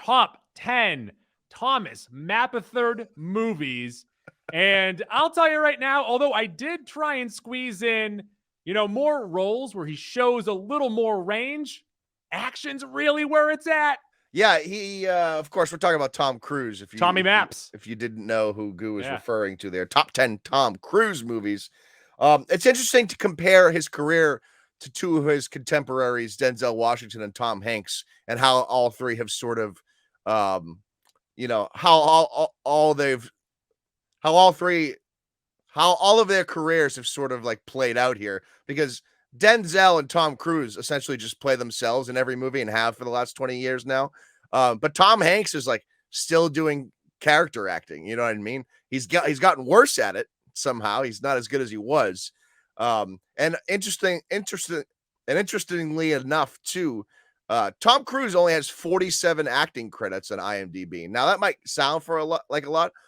top 10 Thomas Mapplethorpe movies. And I'll tell you right now, although I did try and squeeze in, more roles where he shows a little more range, action's really where it's at. Yeah, he of course we're talking about Tom Cruise. Tommy Maps. If you didn't know who Goo was Yeah. referring to there, top 10 Tom Cruise movies. It's interesting to compare his career to two of his contemporaries, Denzel Washington and Tom Hanks, and how all three have sort of, how all of their careers have sort of like played out here, because Denzel and Tom Cruise essentially just play themselves in every movie and have for the last 20 years now. But Tom Hanks is like still doing character acting. You know what I mean? He's gotten worse at it somehow. He's not as good as he was. And interestingly enough too, Tom Cruise only has 47 acting credits on IMDb. Now that might sound for a lot,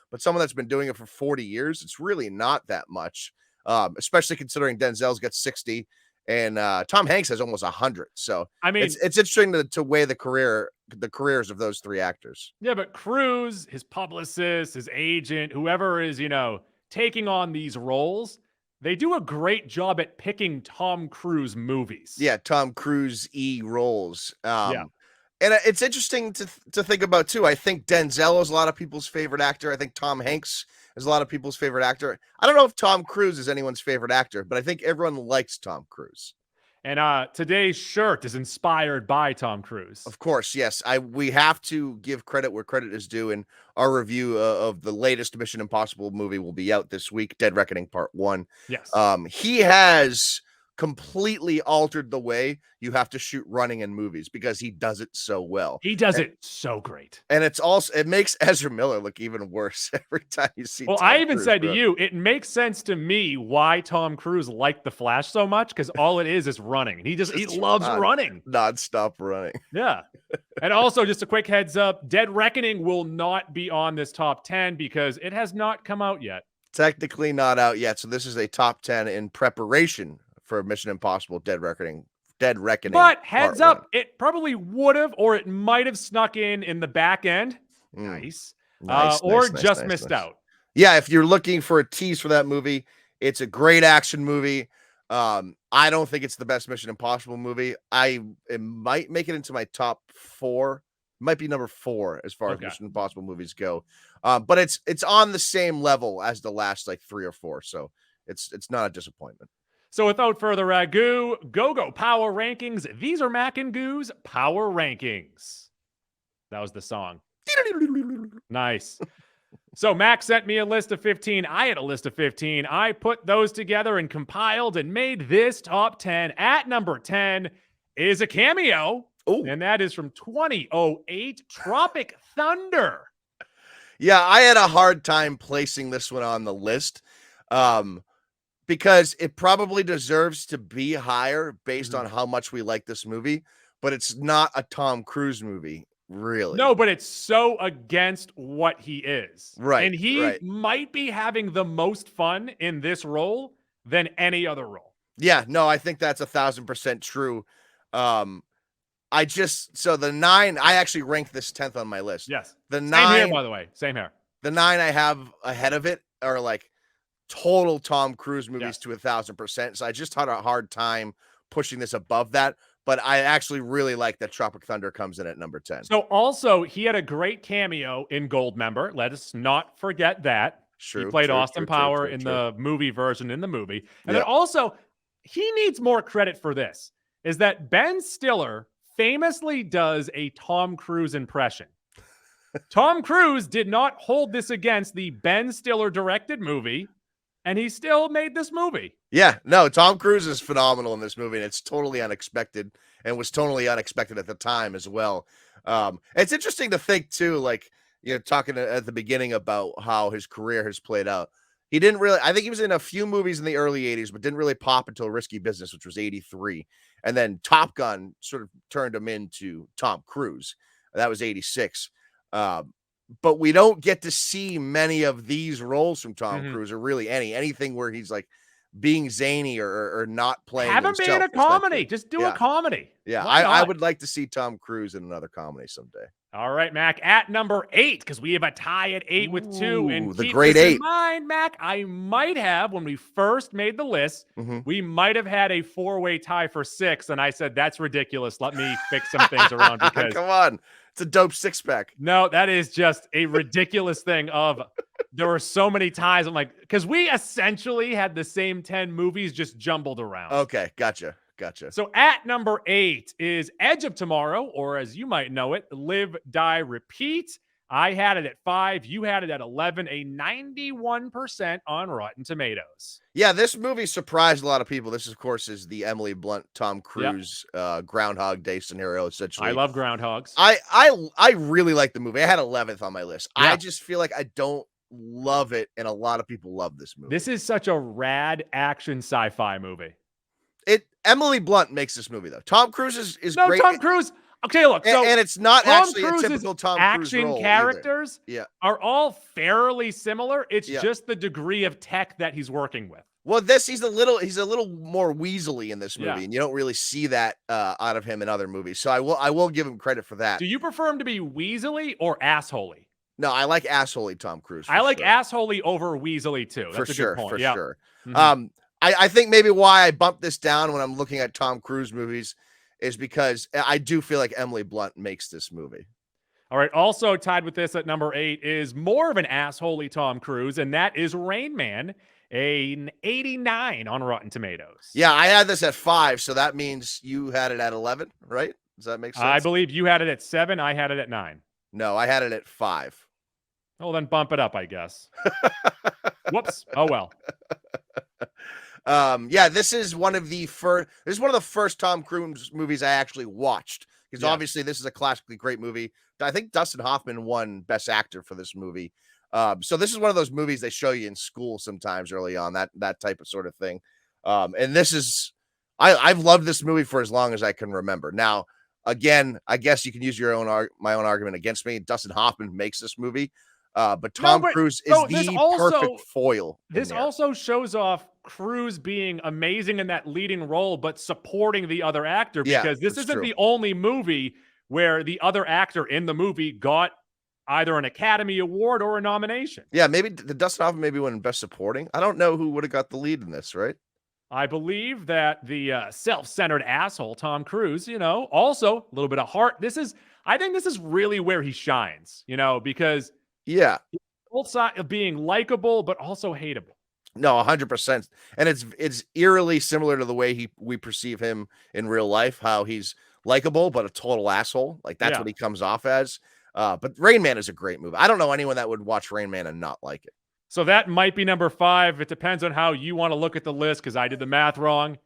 but someone that's been doing it for 40 years, it's really not that much. Especially considering Denzel's got 60 and Tom Hanks has almost 100. So I mean, it's interesting to weigh the careers of those three actors. Yeah, but Cruise, his publicist, his agent, whoever is, taking on these roles, they do a great job at picking Tom Cruise movies. Yeah, Tom Cruise roles. Yeah. And it's interesting to think about too. I think Denzel is a lot of people's favorite actor. I think Tom Hanks is a lot of people's favorite actor. I don't know if Tom Cruise is anyone's favorite actor, but I think everyone likes Tom Cruise. And today's shirt is inspired by Tom Cruise. Of course, yes. We have to give credit where credit is due, and our review of the latest Mission Impossible movie will be out this week, Dead Reckoning Part 1. Yes. He has completely altered the way you have to shoot running in movies because he does it so well. He does it so great. And it makes Ezra Miller look even worse every time you see Tom I even Cruise, said to you, it makes sense to me why Tom Cruise liked The Flash so much, because all it is running. He loves running. Non-stop running. Yeah. And also, just a quick heads up, Dead Reckoning will not be on this top 10 because it has not come out yet. Technically not out yet. So this is a top 10 in preparation for Mission Impossible Dead Reckoning. But heads up, it probably would have, or it might have snuck in the back end. Nice. Or just missed out. Yeah, if you're looking for a tease for that movie, it's a great action movie. I don't think it's the best Mission Impossible movie. It might make it into my top 4. It might be number 4 as far as Mission Impossible movies go. But it's on the same level as the last like 3 or 4. So it's not a disappointment. So without further ado, go Power Rankings. These are Mac and Goo's Power Rankings. That was the song. Nice. So Mac sent me a list of 15. I had a list of 15. I put those together and compiled and made this top 10. At number 10 is a cameo. Ooh. And that is from 2008, Tropic Thunder. Yeah, I had a hard time placing this one on the list. Because it probably deserves to be higher based on how much we like this movie, but it's not a Tom Cruise movie, really. No, but it's so against what he is. Right. And he might be having the most fun in this role than any other role. Yeah, no, I think that's 1,000% true. So the 9, I actually ranked this 10th on my list. Yes. The 9, same here, by the way. Same here. The 9 I have ahead of it are like total Tom Cruise movies to 1,000%. So I just had a hard time pushing this above that. But I actually really like that Tropic Thunder comes in at number 10. So also, he had a great cameo in Goldmember. Let us not forget that. He played Austin Power in the movie version in the movie. And then also, he needs more credit for this, is that Ben Stiller famously does a Tom Cruise impression. Tom Cruise did not hold this against the Ben Stiller directed movie, and he still made this movie. Yeah, no, Tom Cruise is phenomenal in this movie, and it's totally unexpected, and was totally unexpected at the time as well. It's interesting to think, too, like, talking at the beginning about how his career has played out. He didn't really, I think he was in a few movies in the early 80s, but didn't really pop until Risky Business, which was 83. And then Top Gun sort of turned him into Tom Cruise. That was 86. But we don't get to see many of these roles from Tom Cruise, or really anything where he's like being zany or not playing Have him be in a comedy. Just do a comedy. Yeah, I would like to see Tom Cruise in another comedy someday. All right, Mac, at number 8, because we have a tie at 8 with 2. And the keep great this 8. in mind, Mac, I might have, when we first made the list, we might have had a 4-way tie for 6, and I said, that's ridiculous. Let me fix some things around because come on. It's a dope 6-pack. No, that is just a ridiculous thing of there were so many ties. I'm like, because we essentially had the same 10 movies just jumbled around. Okay, gotcha. So at number 8 is Edge of Tomorrow, or as you might know it, Live, Die, Repeat. I had it at 5. You had it at 11, a 91% on Rotten Tomatoes. Yeah, this movie surprised a lot of people. This, of course, is the Emily Blunt, Tom Cruise Groundhog Day scenario, essentially. I love groundhogs. I really like the movie. I had 11th on my list. Yeah. I just feel like I don't love it, and a lot of people love this movie. This is such a rad action sci-fi movie. Emily Blunt makes this movie, though. Tom Cruise is great. Tom Cruise. Okay, look. So and it's not Tom actually Cruise's a typical Tom Cruise action role characters are all fairly similar. It's just the degree of tech that he's working with. Well, he's a little more weaselly in this movie, and you don't really see that out of him in other movies. So I will give him credit for that. Do you prefer him to be weaselly or assholey? No, I like assholey Tom Cruise. I like assholey over weaselly too. That's a good point. For sure. I think maybe why I bumped this down when I'm looking at Tom Cruise movies is because I do feel like Emily Blunt makes this movie. All right. Also tied with this at number 8 is more of an assholey Tom Cruise, and that is Rain Man, an 89 on Rotten Tomatoes. Yeah, I had this at 5, so that means you had it at 11, right? Does that make sense? I believe you had it at 7. I had it at 9. No, I had it at 5. Oh, then bump it up, I guess. Whoops. Oh, well. Yeah, this is one of the first Tom Cruise movies I actually watched, because obviously this is a classically great movie. I think Dustin Hoffman won Best Actor for this movie. So this is one of those movies they show you in school sometimes early on, that type of sort of thing. And this is I've loved this movie for as long as I can remember. Now, again, I guess you can use my own argument against me. Dustin Hoffman makes this movie. But Tom Cruise is the perfect foil. This also shows off Cruise being amazing in that leading role, but supporting the other actor, because this isn't the only movie where the other actor in the movie got either an Academy Award or a nomination. Yeah, maybe the Dustin Hoffman maybe won Best Supporting. I don't know who would have got the lead in this, right? I believe that the self-centered asshole Tom Cruise, also a little bit of heart. I think this is really where he shines, because both sides of being likable, but also hateable. No, 100%. And it's eerily similar to the way we perceive him in real life, how he's likable, but a total asshole. Like that's what he comes off as. But Rain Man is a great movie. I don't know anyone that would watch Rain Man and not like it. So that might be number 5. It depends on how you want to look at the list, because I did the math wrong.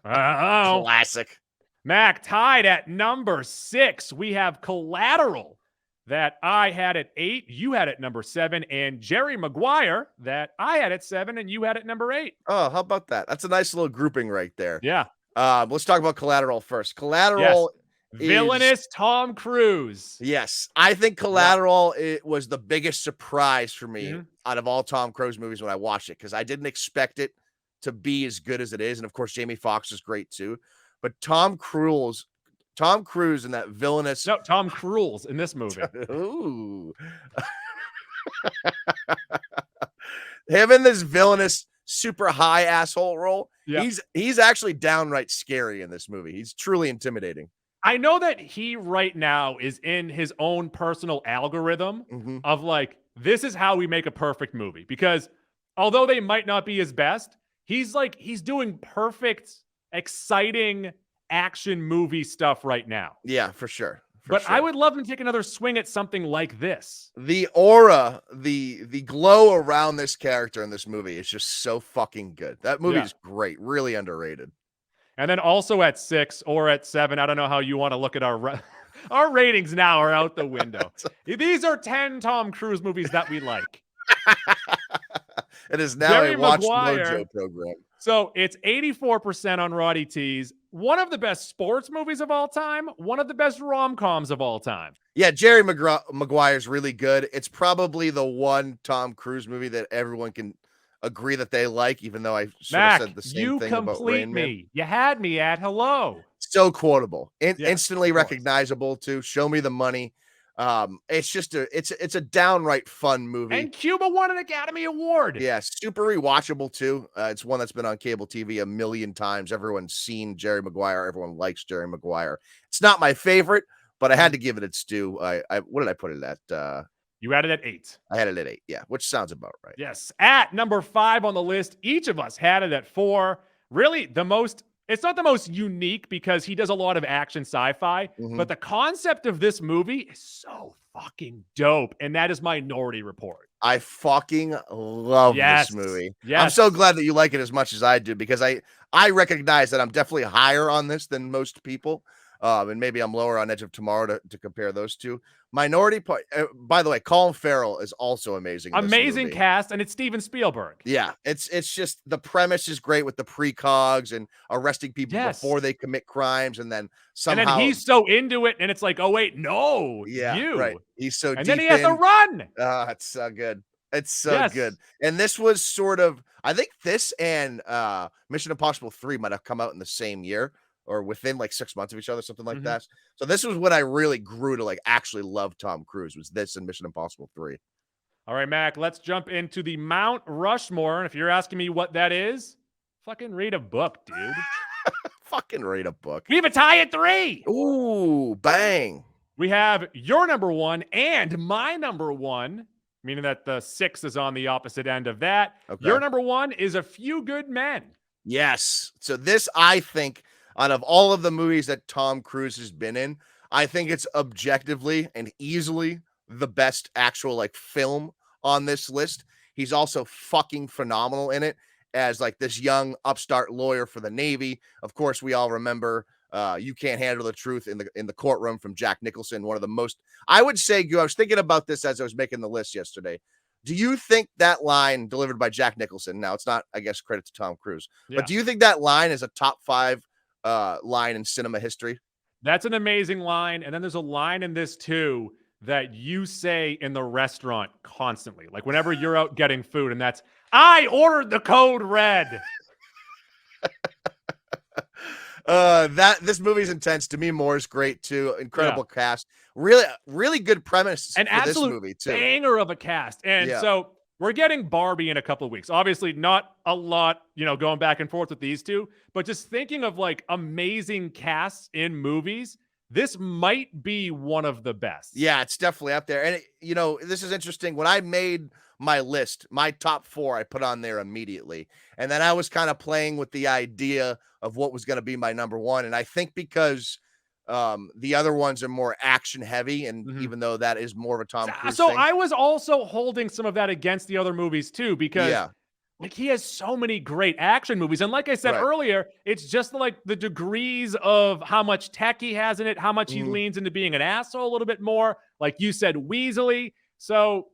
Classic. Mac, tied at number 6. We have Collateral, that I had at 8, you had at number 7, and Jerry Maguire, that I had at 7, and you had at number 8. Oh, how about that? That's a nice little grouping right there. Yeah. Let's talk about Collateral first. Collateral villainous Tom Cruise. Yes. I think Collateral it was the biggest surprise for me out of all Tom Cruise movies when I watched it, because I didn't expect it to be as good as it is. And of course, Jamie Foxx is great too. But Tom Cruise in that villainous. No, Tom Cruise in this movie. Ooh. Him in this villainous, super high asshole role. Yeah. He's actually downright scary in this movie. He's truly intimidating. I know that he right now is in his own personal algorithm of like, this is how we make a perfect movie. Because although they might not be his best, he's doing perfect, exciting action movie stuff right now. Yeah, for sure. I would love him to take another swing at something like this. The aura, the glow around this character in this movie is just so fucking good. That movie is great, really underrated. And then also at 6 or at 7, I don't know how you want to look at our ratings now are out the window. These are 10 Tom Cruise movies that we like. It is now a Watch Mojo program. So it's 84% on Roddy T's. One of the best sports movies of all time. One of the best rom-coms of all time. Yeah, Jerry Maguire is really good. It's probably the one Tom Cruise movie that everyone can agree that they like, even though I sort Mac, of said the same you thing about complete Rain Man. me. You had me at hello. So quotable, Yes, instantly of course. recognizable too. Show me the money. It's just it's a downright fun movie. And Cuba won an Academy Award. Yeah, super rewatchable too. It's one that's been on cable TV a million times. Everyone's seen Jerry Maguire. Everyone likes Jerry Maguire. It's not my favorite, but I had to give it its due. What did I put it at? You had it at 8. I had it at 8. Yeah, which sounds about right. Yes. At number 5 on the list, each of us had it at 4. Really, it's not the most unique because he does a lot of action sci-fi, but the concept of this movie is so fucking dope. And that is Minority Report. I fucking love this movie. Yes. I'm so glad that you like it as much as I do, because I recognize that I'm definitely higher on this than most people. And maybe I'm lower on Edge of Tomorrow to compare those two. Minority Part, by the way, Colin Farrell is also amazing. Amazing cast, and it's Steven Spielberg. Yeah, it's just the premise is great with the precogs and arresting people before they commit crimes, and then somehow and then he's so into it, and it's like, oh wait, no, right. He's so and deep then he has to run. It's so good. It's so good. And this was sort of, I think this and Mission Impossible 3 might have come out in the same year, or within like 6 months of each other, something like that. So this was when I really grew to like actually love Tom Cruise, was this and Mission Impossible 3. All right, Mac, let's jump into the Mount Rushmore. And if you're asking me what that is, fucking read a book, dude. Fucking read a book. We have a tie at 3. Ooh, bang. We have your number 1 and my number 1, meaning that the 6 is on the opposite end of that. Okay. Your number 1 is A Few Good Men. Yes. So this, I think, out of all of the movies that Tom Cruise has been in, I think it's objectively and easily the best actual like film on this list. He's also fucking phenomenal in it as like this young upstart lawyer for the Navy. Of course, we all remember You Can't Handle the Truth in the courtroom from Jack Nicholson. One of the most, I would say, I was thinking about this as I was making the list yesterday. Do you think that line delivered by Jack Nicholson, now it's not, I guess, credit to Tom Cruise, but do you think that line is a top 5 line in cinema history? That's an amazing line. And then there's a line in this too that you say in the restaurant constantly, like whenever you're out getting food, and that's, I ordered the code red. This movie's intense. Demi Moore's great too. Incredible cast. Really good premise. An absolute this movie too. Banger of a cast. And so we're getting Barbie in a couple of weeks. Obviously, not a lot, going back and forth with these two, but just thinking of like amazing casts in movies, this might be one of the best. Yeah, it's definitely up there. And this is interesting. When I made my list, my top 4, I put on there immediately. And then I was kind of playing with the idea of what was going to be my number 1. And I think because the other ones are more action heavy, and even though that is more of a Tom Cruise thing. I was also holding some of that against the other movies too, because like he has so many great action movies. And like I said earlier, it's just like the degrees of how much tech he has in it, how much he leans into being an asshole a little bit more, like you said, weaselly. So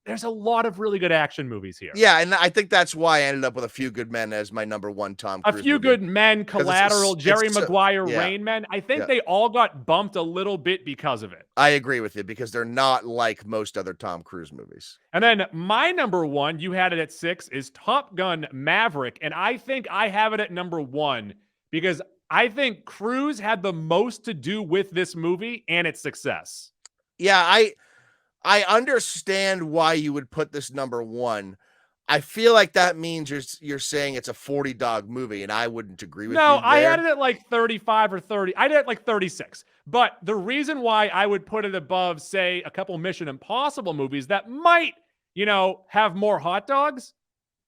there's a lot of really good action movies here. Yeah, and I think that's why I ended up with A Few Good Men as my number 1 Tom Cruise A Few movie. Good Men, Collateral, Jerry Maguire, Rain Man. I think they all got bumped a little bit because of it. I agree with you, because they're not like most other Tom Cruise movies. And then my number 1, you had it at 6, is Top Gun Maverick. And I think I have it at number 1 because I think Cruise had the most to do with this movie and its success. Yeah, I understand why you would put this number 1. I feel like that means you're saying it's a 40 dog movie, and I wouldn't agree with you. No, I had it at like 35 or 30. I did it like 36. But the reason why I would put it above, say, a couple Mission Impossible movies that might, have more hot dogs,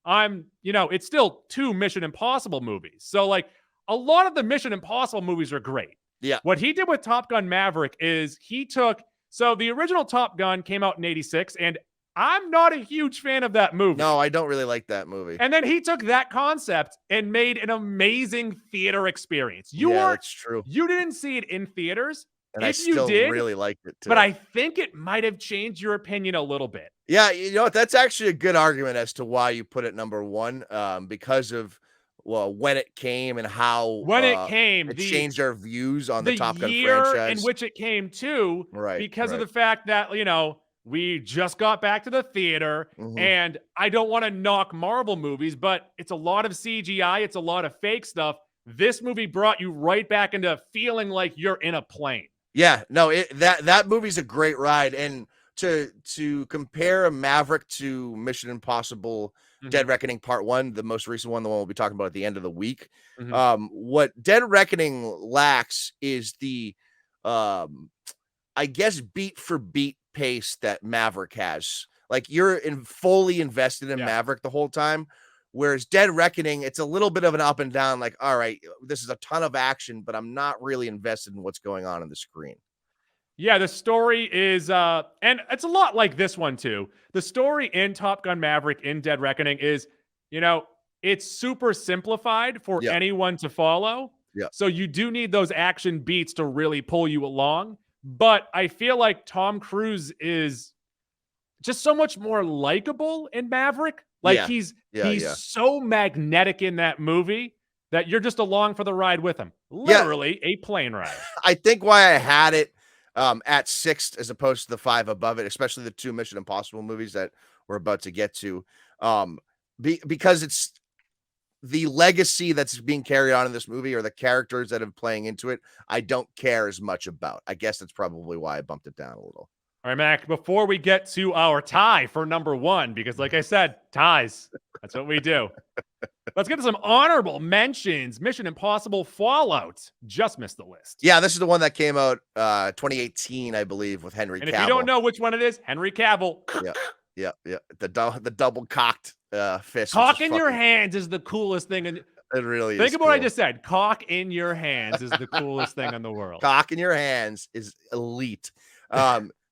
it's still 2 Mission Impossible movies. So like a lot of the Mission Impossible movies are great. Yeah. What he did with Top Gun Maverick is so the original Top Gun came out in 86, and I'm not a huge fan of that movie. No, I don't really like that movie. And then he took that concept and made an amazing theater experience. That's true. You didn't see it in theaters. And I still really liked it too. But I think it might have changed your opinion a little bit. Yeah, that's actually a good argument as to why you put it number 1, because of when it came and how it changed our views on the Top Gun franchise. In which it came too, right? Because of the fact that we just got back to the theater, and I don't want to knock Marvel movies, but it's a lot of CGI. It's a lot of fake stuff. This movie brought you right back into feeling like you're in a plane. Yeah, no, that movie's a great ride. And to compare Maverick to Mission Impossible Dead Reckoning Part 1, the most recent one, the one we'll be talking about at the end of the week. What Dead Reckoning lacks is the I guess beat for beat pace that Maverick has. Like, you're fully invested in Maverick the whole time. Whereas Dead Reckoning, it's a little bit of an up and down, like, all right, this is a ton of action, but I'm not really invested in what's going on the screen. Yeah, the story is, and it's a lot like this one too. The story in Top Gun Maverick in Dead Reckoning is, it's super simplified for anyone to follow. Yeah. So you do need those action beats to really pull you along. But I feel like Tom Cruise is just so much more likable in Maverick. Like he's so magnetic in that movie that you're just along for the ride with him. Literally a plane ride. I think why I had it at 6th as opposed to the 5 above it, especially the 2 Mission Impossible movies that we're about to get to, because it's the legacy that's being carried on in this movie, or the characters that are playing into it, I don't care as much about. I guess that's probably why I bumped it down a little. All right, Mac, before we get to our tie for number 1, because like I said, ties, that's what we do. Let's get to some honorable mentions. Mission Impossible Fallout just missed the list. Yeah, this is the one that came out 2018, I believe, with Henry Cavill. And if you don't know which one it is, Henry Cavill. Yeah. The double cocked fist. Cock in your hands is the coolest thing. It really is. Think about what I just said. Cock in your hands is the coolest thing in the world. Cock in your hands is elite.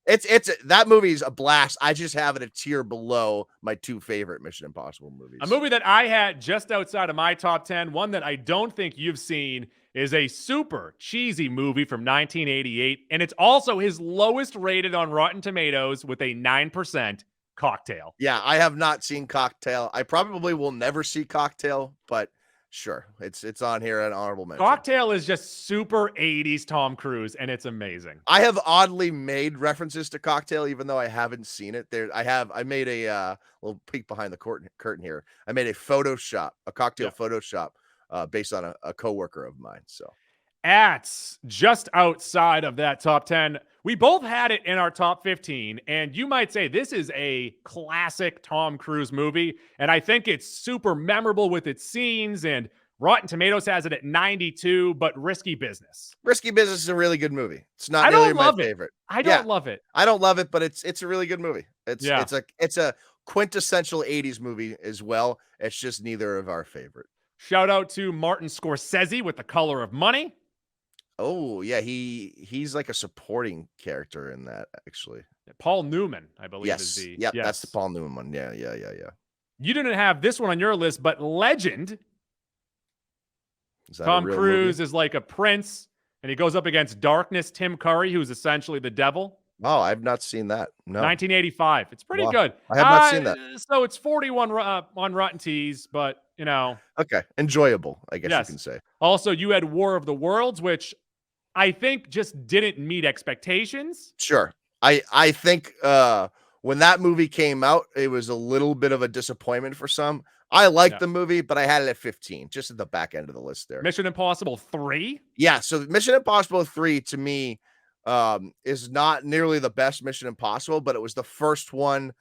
It's that movie's a blast. I just have it a tier below my 2 favorite Mission Impossible movies. A movie that I had just outside of my top 10, one that I don't think you've seen, is a super cheesy movie from 1988, and it's also his lowest rated on Rotten Tomatoes with a 9%. Cocktail. Yeah, I have not seen Cocktail. I probably will never see Cocktail, but sure, it's on here at honorable mention. Cocktail is just super 80s Tom Cruise, and it's amazing. I have oddly made references to Cocktail, even though I haven't seen it. I made a little peek behind the curtain here. I made a Cocktail Photoshop based on a coworker of mine. So at just outside of that top 10, we both had it in our top 15, and you might say this is a classic Tom Cruise movie, and I think it's super memorable with its scenes, and Rotten Tomatoes has it at 92, but Risky Business. Risky Business is a really good movie. It's not really my favorite. I don't love it. I don't love it, but it's a really good movie. It's a quintessential 80s movie as well. It's just neither of our favorite. Shout out to Martin Scorsese with The Color of Money. Oh, yeah, he's like a supporting character in that, actually. Paul Newman, I believe, is the... Yes, that's the Paul Newman one. Yeah. You didn't have this one on your list, but Legend. Tom Cruise is like a prince, and he goes up against Darkness Tim Curry, who's essentially the devil. Oh, I've not seen that. No. 1985. It's pretty good. I have not seen that. So it's 41 on Rotten Teas, but, Okay. Enjoyable, I guess you can say. Also, you had War of the Worlds, which I think just didn't meet expectations. Sure. I think when that movie came out, it was a little bit of a disappointment for some. I liked the movie, but I had it at 15, just at the back end of the list there. Mission Impossible 3? Yeah, so Mission Impossible 3 to me is not nearly the best Mission Impossible, but it was the first one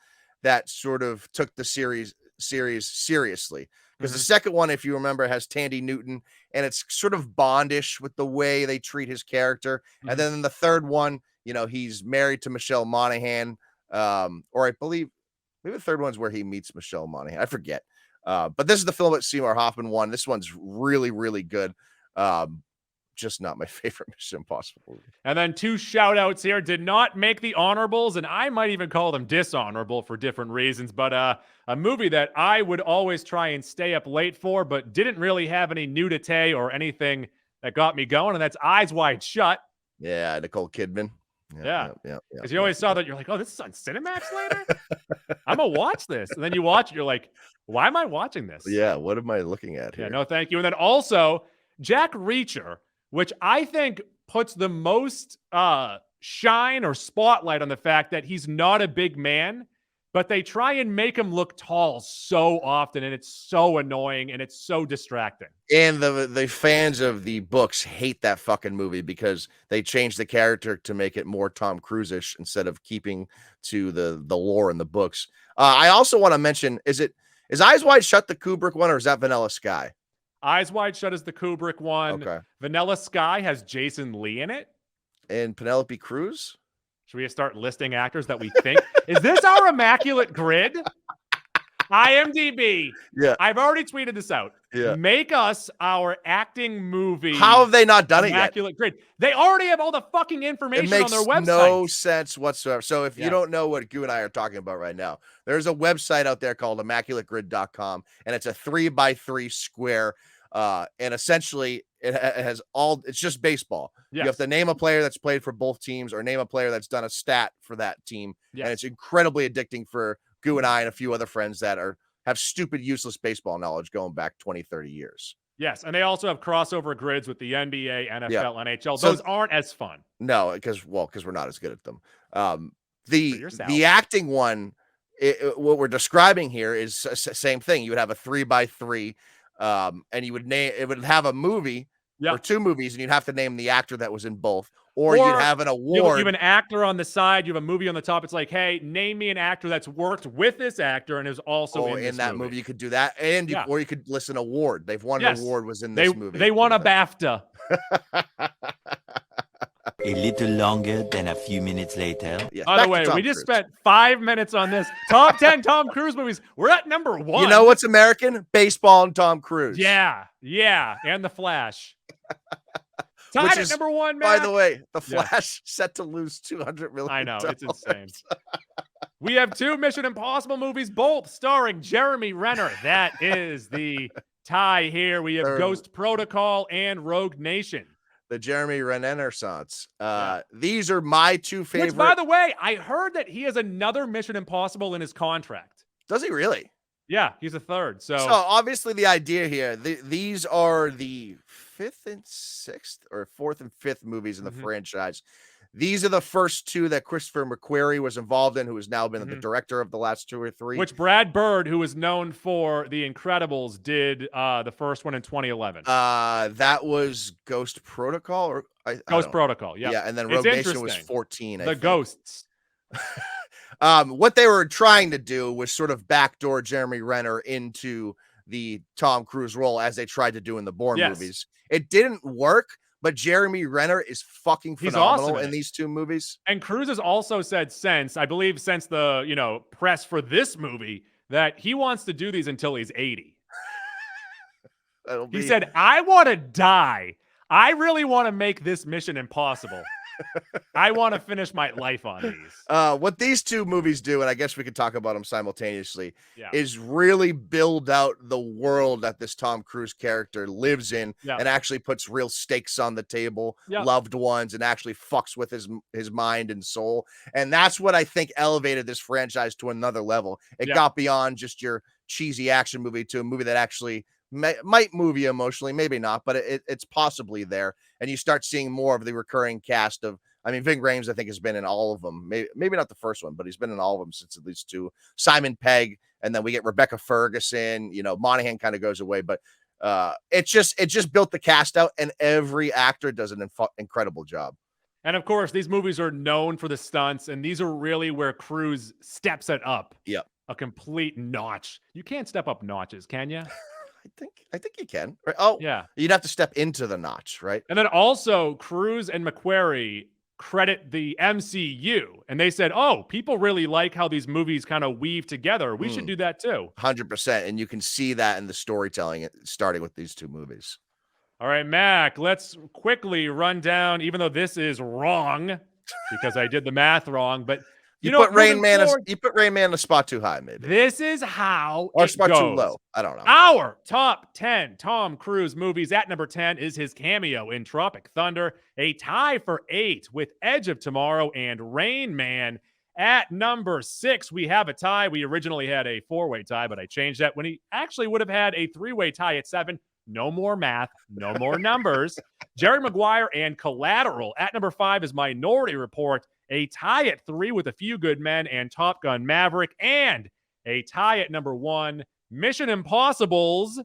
that sort of took the series seriously. Because the second one, if you remember, has Tandy Newton, and it's sort of Bondish with the way they treat his character. And then in the third one, he's married to Michelle Monaghan, or I believe maybe the third one's where he meets Michelle Monaghan. I forget. But this is the film that Seymour Hoffman won. This one's really, really good. Just not my favorite Mission Impossible movie. And then 2 shout outs here did not make the honorables, and I might even call them dishonorable for different reasons, but a movie that I would always try and stay up late for, but didn't really have any nudity or anything that got me going, and that's Eyes Wide Shut. Yeah, Nicole Kidman. Yeah. Because you always saw that, you're like, oh, this is on Cinemax later? I'm going to watch this. And then you watch it, you're like, why am I watching this? Yeah, what am I looking at here? Yeah, no, thank you. And then also, Jack Reacher, which I think puts the most shine or spotlight on the fact that he's not a big man, but they try and make him look tall so often, and it's so annoying and it's so distracting. And the fans of the books hate that fucking movie because they changed the character to make it more Tom Cruise-ish instead of keeping to the lore in the books. I also want to mention, is Eyes Wide Shut the Kubrick one, or is that Vanilla Sky? Eyes Wide Shut is the Kubrick one. Okay. Vanilla Sky has Jason Lee in it. And Penelope Cruz? Should we start listing actors that we think? Is this our immaculate grid? IMDb. Yeah. I've already tweeted this out. Yeah. Make us our acting movie. How have they not done immaculate grid? They already have all the fucking information on their website. It makes no sense whatsoever. So if you don't know what Goo and I are talking about right now, there's a website out there called immaculategrid.com, and it's a 3x3 square. And essentially it has it's just baseball. Yes. You have to name a player that's played for both teams or name a player that's done a stat for that team. Yes. And it's incredibly addicting for Goo and I and a few other friends that have stupid, useless baseball knowledge going back 20, 30 years. Yes. And they also have crossover grids with the NBA, NFL, NHL. Those aren't as fun. No, because we're not as good at them. The acting one, what we're describing here is same thing. You would have a 3x3. And you would it would have a movie or two movies, and you'd have to name the actor that was in both, or you'd have an award. You have an actor on the side, you have a movie on the top. It's like, hey, name me an actor that's worked with this actor and is also in that movie. You could do that, and or you could list an award. They've won an award was in this movie. They won a BAFTA. A little longer than a few minutes later. Yeah, by the way, we just spent 5 minutes on this. Top 10 Tom Cruise movies. We're at number 1. You know what's American? Baseball and Tom Cruise. Yeah. And The Flash. Tied at number 1, man. By the way, The Flash set to lose $200 million. I know. It's insane. We have 2 Mission Impossible movies, both starring Jeremy Renner. That is the tie here. We have Ghost Protocol and Rogue Nation. The Jeremy Renner Renaissance. These are my 2 favorite. Which, by the way, I heard that he has another Mission Impossible in his contract. Does he really? Yeah, he's a third. So obviously the idea here, these are the 5th and 6th or 4th and 5th movies in the franchise. These are the first 2 that Christopher McQuarrie was involved in, who has now been the director of the last 2 or 3. Which Brad Bird, who is known for The Incredibles, did the first one in 2011. That was Ghost Protocol, or Ghost Protocol. Yeah, and then Rogue Nation was 14. The Ghosts. What they were trying to do was sort of backdoor Jeremy Renner into the Tom Cruise role, as they tried to do in the Bourne movies. It didn't work. But Jeremy Renner is fucking phenomenal in these 2 movies. And Cruise has also said since the press for this movie that he wants to do these until he's 80. He said, I want to die. I really want to make this Mission Impossible. I want to finish my life on these. What these 2 movies do, and I guess we could talk about them simultaneously, is really build out the world that this Tom Cruise character lives in and actually puts real stakes on the table, loved ones, and actually fucks with his mind and soul. And that's what I think elevated this franchise to another level. It got beyond just your cheesy action movie to a movie that actually might move you emotionally, maybe not, but it's possibly there. And you start seeing more of the recurring cast of, Ving Rhames, I think, has been in all of them. Maybe not the first one, but he's been in all of them since at least 2. Simon Pegg, and then we get Rebecca Ferguson. Monahan kind of goes away, but it just built the cast out, and every actor does an incredible job. And of course, these movies are known for the stunts, and these are really where Cruise steps it up. Yep. A complete notch. You can't step up notches, can you? I think you can. Right? Oh, yeah. You'd have to step into the notch, right? And then also, Cruise and McQuarrie credit the MCU, and they said, "Oh, people really like how these movies kind of weave together. We should do that too." 100%, and you can see that in the storytelling, starting with these 2 movies. All right, Mac. Let's quickly run down. Even though this is wrong, because I did the math wrong, but. You put Rain Man a spot too high, maybe. This is how or spot too low. I don't know. Our top 10 Tom Cruise movies. At number 10 is his cameo in Tropic Thunder. A tie for 8 with Edge of Tomorrow and Rain Man. At number 6, we have a tie. We originally had a 4-way tie, but I changed that when he actually would have had a 3-way tie at 7. No more math, no more numbers. Jerry Maguire and Collateral. At number 5 is Minority Report. A tie at 3 with A Few Good Men and Top Gun Maverick. And a tie at number 1, Mission Impossibles,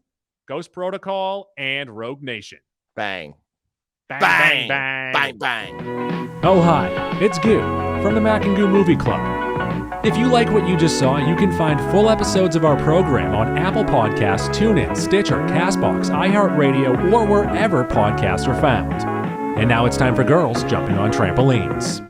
Ghost Protocol, and Rogue Nation. Bang. Bang, Bang. bang, Bang, bang. Oh, hi, it's Goo from the Mac and Goo Movie Club. If you like what you just saw, you can find full episodes of our program on Apple Podcasts, TuneIn, Stitcher, CastBox, iHeartRadio, or wherever podcasts are found. And now it's time for girls jumping on trampolines.